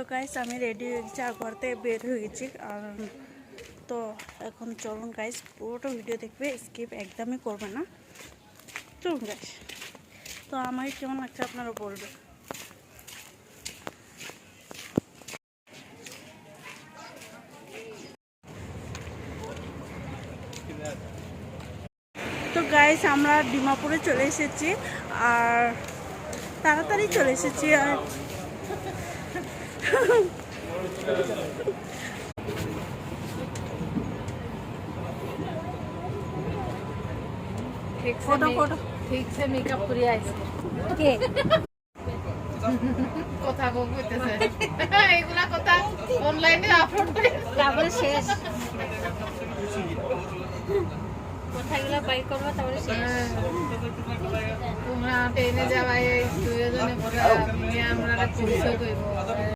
তো গাইস আমি রেডি হয়ে গেছি আর ঘর থেকে বের হয়ে গেছি। আর তো এখন চলুন গাইস, পুরোটা ভিডিও দেখবে, স্কিপ একদমই করবে না। চলুন গাইস, তো আমাকে কেমন লাগছে আপনারা বলবেন। তো গাইস আমরা ডিমাপুরে চলে এসেছি, আর তাড়াতাড়ি চলে এসেছি। আর फोटो फोटो ठीक से मेकअप করে আইছে কে কথা বলতেছে এগুলা কথা অনলাইনে আপলোড করে তারপরে শেষ কথাগুলো বাই করবা তারপরে শেষ। তোমরা ট্রেনে যাওয়াই দুইজনে পুরো আমরা পরিচয় কইবো।